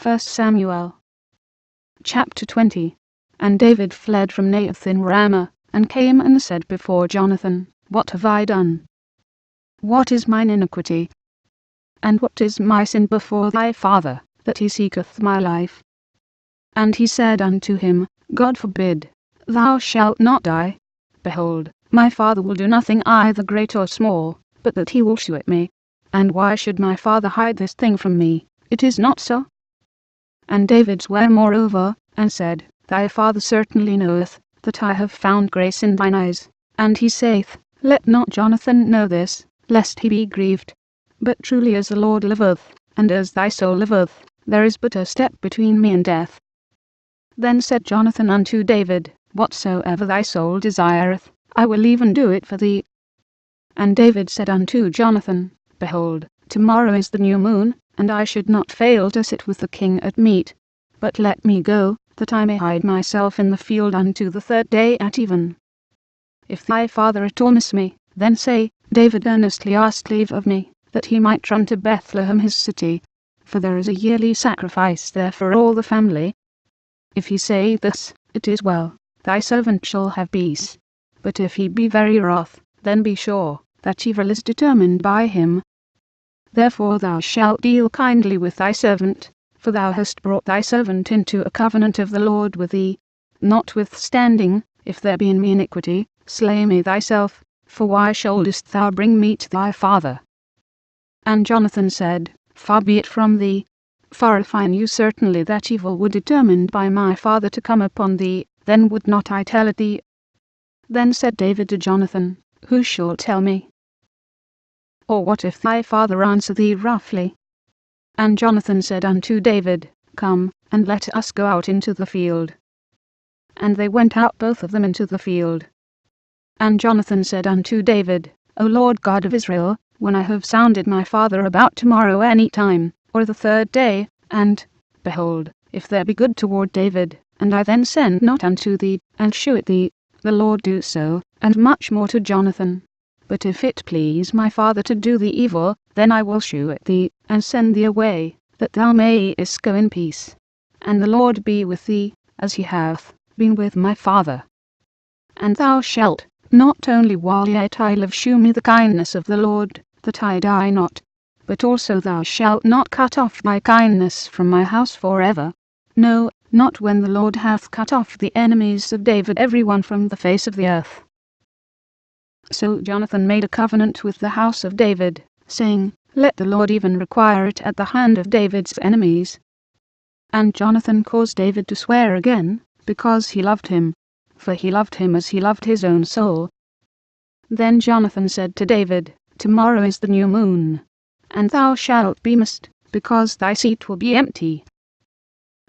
1 Samuel chapter 20. And David fled from Naioth in Ramah, and came and said before Jonathan, What have I done? What is mine iniquity? And what is my sin before thy father, that he seeketh my life? And he said unto him, God forbid, thou shalt not die. Behold, my father will do nothing either great or small, but that he will shew it me. And why should my father hide this thing from me? It is not so. And David sware moreover, and said, Thy father certainly knoweth, that I have found grace in thine eyes. And he saith, Let not Jonathan know this, lest he be grieved. But truly as the Lord liveth, and as thy soul liveth, there is but a step between me and death. Then said Jonathan unto David, Whatsoever thy soul desireth, I will even do it for thee. And David said unto Jonathan, Behold, tomorrow is the new moon, and I should not fail to sit with the king at meat. But let me go, that I may hide myself in the field unto the third day at even. If thy father at all miss me, then say, David earnestly asked leave of me, that he might run to Bethlehem his city, for there is a yearly sacrifice there for all the family. If he say this, it is well, thy servant shall have peace. But if he be very wroth, then be sure that evil is determined by him. Therefore thou shalt deal kindly with thy servant, for thou hast brought thy servant into a covenant of the Lord with thee. Notwithstanding, if there be in me iniquity, slay me thyself, for why shouldest thou bring me to thy father? And Jonathan said, Far be it from thee, for if I knew certainly that evil were determined by my father to come upon thee, then would not I tell it thee. Then said David to Jonathan, Who shall tell me? Or what if thy father answer thee roughly? And Jonathan said unto David, Come, and let us go out into the field. And they went out both of them into the field. And Jonathan said unto David, O Lord God of Israel, when I have sounded my father about tomorrow any time, or the third day, and, behold, if there be good toward David, and I then send not unto thee, and shew it thee, the Lord do so, and much more to Jonathan. But if it please my father to do thee evil, then I will shew it thee, and send thee away, that thou mayest go in peace. And the Lord be with thee, as he hath been with my father. And thou shalt, not only while yet I live, shew me the kindness of the Lord, that I die not, but also thou shalt not cut off thy kindness from my house forever. No, not when the Lord hath cut off the enemies of David every one from the face of the earth. So Jonathan made a covenant with the house of David, saying, Let the Lord even require it at the hand of David's enemies. And Jonathan caused David to swear again, because he loved him, for he loved him as he loved his own soul. Then Jonathan said to David, Tomorrow is the new moon, and thou shalt be missed, because thy seat will be empty.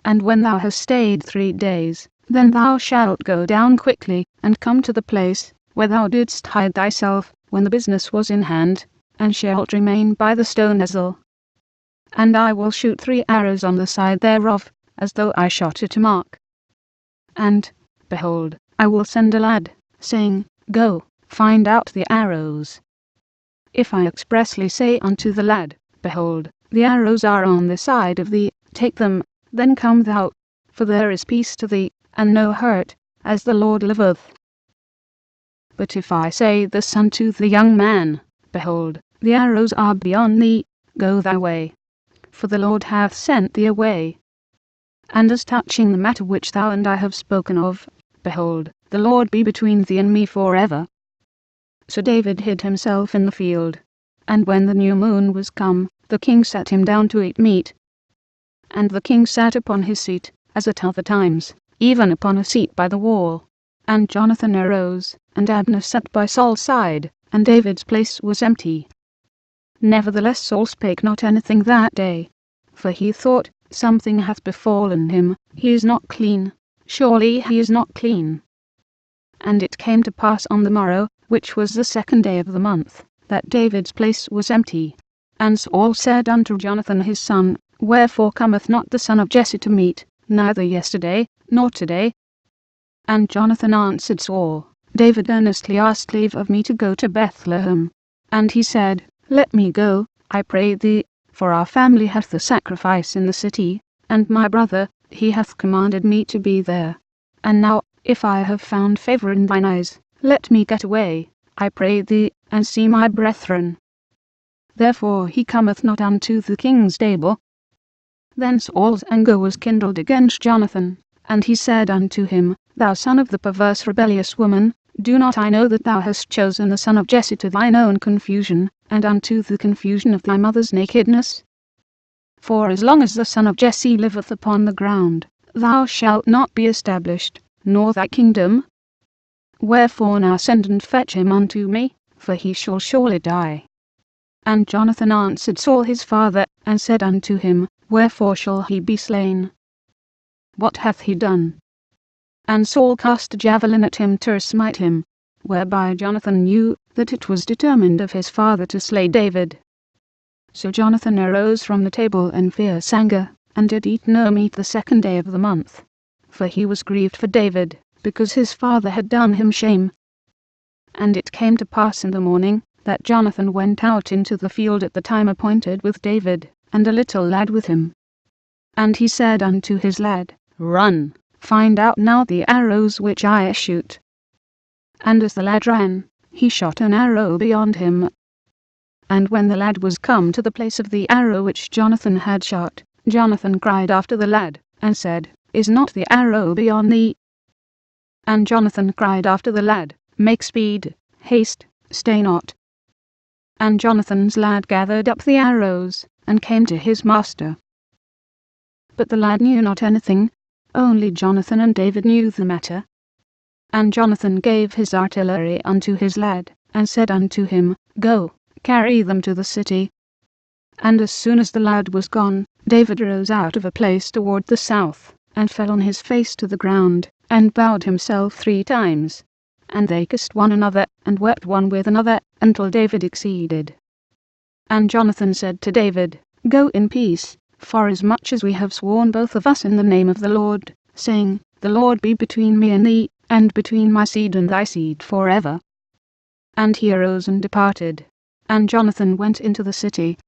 And when thou hast stayed 3 days, then thou shalt go down quickly, and come to the place where thou didst hide thyself when the business was in hand, and shalt remain by the stone Ezel. And I will shoot 3 arrows on the side thereof, as though I shot at a mark. And, behold, I will send a lad, saying, Go, find out the arrows. If I expressly say unto the lad, Behold, the arrows are on this side of thee, take them, then come thou, for there is peace to thee, and no hurt, as the Lord liveth. But if I say this unto the young man, Behold, the arrows are beyond thee, go thy way, for the Lord hath sent thee away. And as touching the matter which thou and I have spoken of, behold, the Lord be between thee and me forever. So David hid himself in the field. And when the new moon was come, the king sat him down to eat meat. And the king sat upon his seat, as at other times, even upon a seat by the wall. And Jonathan arose, and Abner sat by Saul's side, and David's place was empty. Nevertheless Saul spake not anything that day, for he thought, Something hath befallen him, he is not clean, surely he is not clean. And it came to pass on the morrow, which was the 2nd day of the month, that David's place was empty. And Saul said unto Jonathan his son, Wherefore cometh not the son of Jesse to meat, neither yesterday, nor today? And Jonathan answered Saul, David earnestly asked leave of me to go to Bethlehem. And he said, Let me go, I pray thee, for our family hath a sacrifice in the city, and my brother, he hath commanded me to be there. And now, if I have found favour in thine eyes, let me get away, I pray thee, and see my brethren. Therefore he cometh not unto the king's table. Then Saul's anger was kindled against Jonathan, and he said unto him, Thou son of the perverse rebellious woman, do not I know that thou hast chosen the son of Jesse to thine own confusion, and unto the confusion of thy mother's nakedness? For as long as the son of Jesse liveth upon the ground, thou shalt not be established, nor thy kingdom. Wherefore now send and fetch him unto me, for he shall surely die. And Jonathan answered Saul his father, and said unto him, Wherefore shall he be slain? What hath he done? And Saul cast a javelin at him to smite him, whereby Jonathan knew that it was determined of his father to slay David. So Jonathan arose from the table in fierce anger, and did eat no meat the 2nd day of the month. For he was grieved for David, because his father had done him shame. And it came to pass in the morning, that Jonathan went out into the field at the time appointed with David, and a little lad with him. And he said unto his lad, Run, find out now the arrows which I shoot. And as the lad ran, he shot an arrow beyond him. And when the lad was come to the place of the arrow which Jonathan had shot, Jonathan cried after the lad, and said, Is not the arrow beyond thee? And Jonathan cried after the lad, Make speed, haste, stay not. And Jonathan's lad gathered up the arrows, and came to his master. But the lad knew not anything, only Jonathan and David knew the matter. And Jonathan gave his artillery unto his lad, and said unto him, Go, carry them to the city. And as soon as the lad was gone, David rose out of a place toward the south, and fell on his face to the ground, and bowed himself 3 times. And they kissed one another, and wept one with another, until David exceeded. And Jonathan said to David, Go in peace, forasmuch as we have sworn both of us in the name of the Lord, saying, The Lord be between me and thee, and between my seed and thy seed forever. And he arose and departed. And Jonathan went into the city,